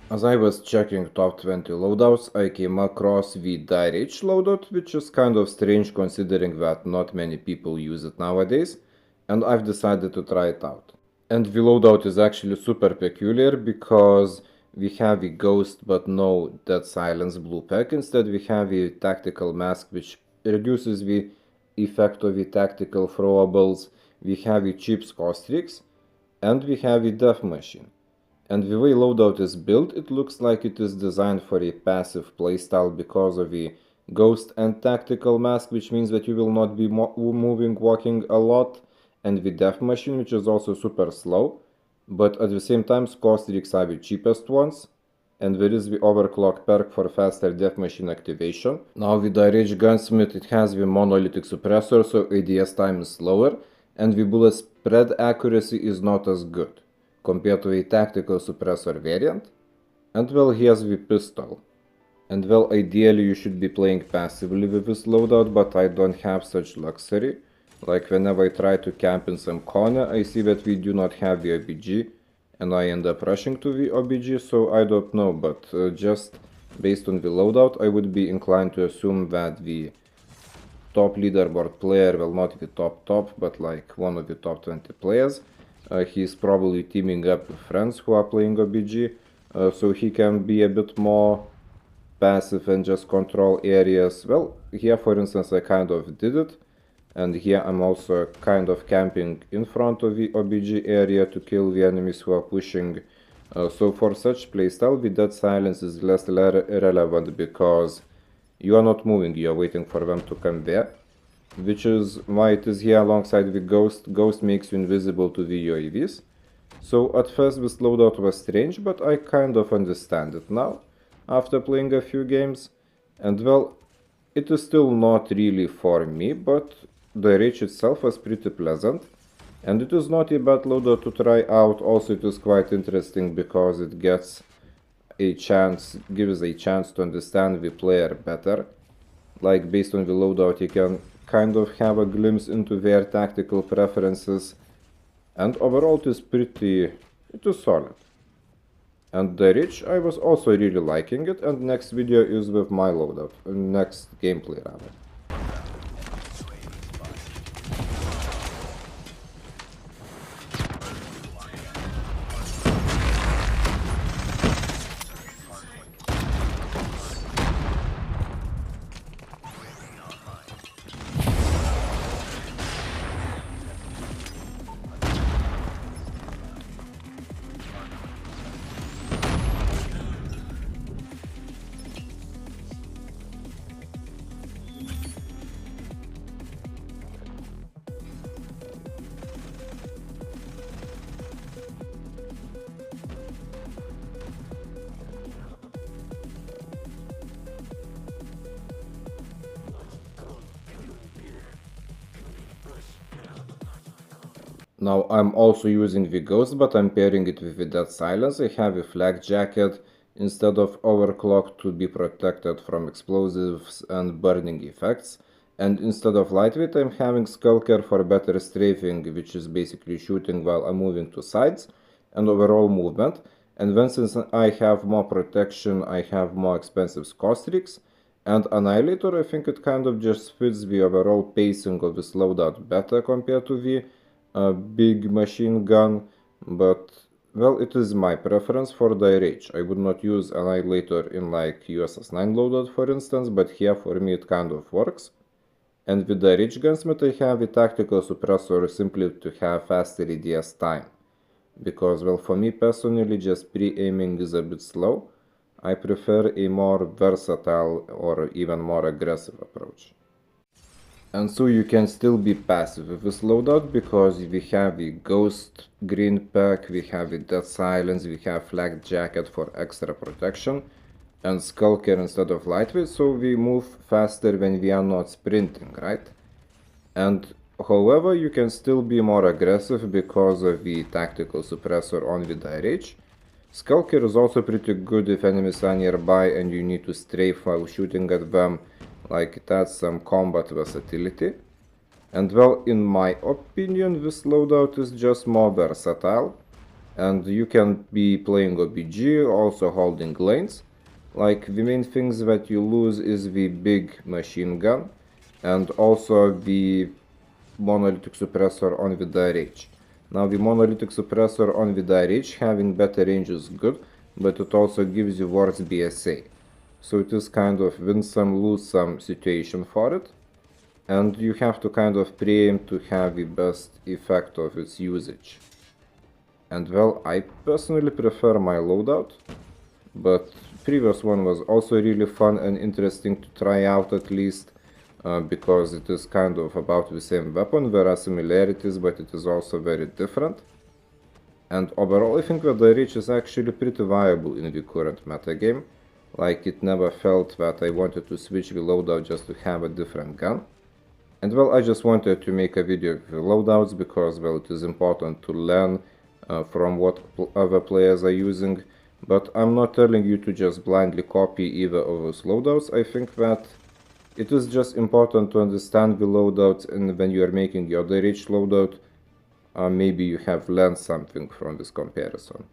As I was checking top 20 loadouts, I came across the DrH loadout, which is kind of strange considering that not many people use it nowadays, and I've decided to try it out. And the loadout is actually super peculiar because we have a ghost but no dead silence blue pack. Instead we have a tactical mask which reduces the effect of the tactical throwables. We have a cheap score streaks and we have a death machine. And the way loadout is built, it looks like it is designed for a passive playstyle because of the ghost and tactical mask, which means that you will not be moving, walking a lot, and the death machine, which is also super slow, but at the same time score streaks are the cheapest ones, and there is the overclock perk for faster death machine activation. Now with DrH gunsmith it has the monolithic suppressor, so ADS time is slower, and the bullet spread accuracy is not as good compared to a tactical suppressor variant. And well, he has the pistol. And well, ideally you should be playing passively with this loadout, but I don't have such luxury. Like whenever I try to camp in some corner, I see that we do not have the OBG, and I end up rushing to the OBG, so I don't know, but just based on the loadout, I would be inclined to assume that the top leaderboard player, well, not the top, but like one of the top 20 players, he's probably teaming up with friends who are playing OBG, so he can be a bit more passive and just control areas. Well, here for instance I kind of did it, and here I'm also kind of camping in front of the OBG area to kill the enemies who are pushing. So for such playstyle the dead silence is less relevant because you are not moving, you are waiting for them to come there. Which is why it is here alongside the ghost. Ghost makes you invisible to the UAVs. So at first this loadout was strange, but I kind of understand it now, after playing a few games. And well, it is still not really for me, but the DrH itself was pretty pleasant. And it is not a bad loadout to try out. Also it is quite interesting because it gives a chance to understand the player better. Like based on the loadout you can kind of have a glimpse into their tactical preferences, and overall it is solid. And the DrH, I was also really liking it, and next video is with my loadout, next gameplay rather. Now I'm also using the ghost, but I'm pairing it with the dead silence. I have a flak jacket instead of overclock to be protected from explosives and burning effects. And instead of lightweight I'm having skulker for better strafing, which is basically shooting while I'm moving to sides, and overall movement. And then since I have more protection, I have more expensive score streaks. And Annihilator, I think it kind of just fits the overall pacing of this loadout better compared to the big machine gun, but well, it is my preference for DrH. I would not use Annihilator in like USS9 loadout for instance, but here for me it kind of works. And with DrH gunsmith I have a tactical suppressor simply to have faster ADS time. Because well, for me personally just pre-aiming is a bit slow. I prefer a more versatile or even more aggressive approach. And so you can still be passive with this loadout because we have the ghost green pack, we have the dead silence, we have flak jacket for extra protection, and skulker instead of lightweight, so we move faster when we are not sprinting, right? And however, you can still be more aggressive because of the tactical suppressor on the DrH. Skulker is also pretty good if enemies are nearby and you need to strafe while shooting at them. Like it adds some combat versatility. And well, in my opinion, this loadout is just more versatile. And you can be playing OBG, also holding lanes. Like, the main things that you lose is the big machine gun and also the monolithic suppressor on the DrH. Now, the monolithic suppressor on the DrH having better range is good, but it also gives you worse BSA. So it is kind of win some, lose some situation for it. And you have to kind of pre-aim to have the best effect of its usage. And well, I personally prefer my loadout, but previous one was also really fun and interesting to try out at least, because it is kind of about the same weapon. There are similarities, but it is also very different. And overall, I think that the DrH is actually pretty viable in the current metagame. Like, it never felt that I wanted to switch the loadout just to have a different gun. And well, I just wanted to make a video of the loadouts because, well, it is important to learn from what other players are using. But I'm not telling you to just blindly copy either of those loadouts. I think that it is just important to understand the loadouts, and when you are making your DrH loadout, maybe you have learned something from this comparison.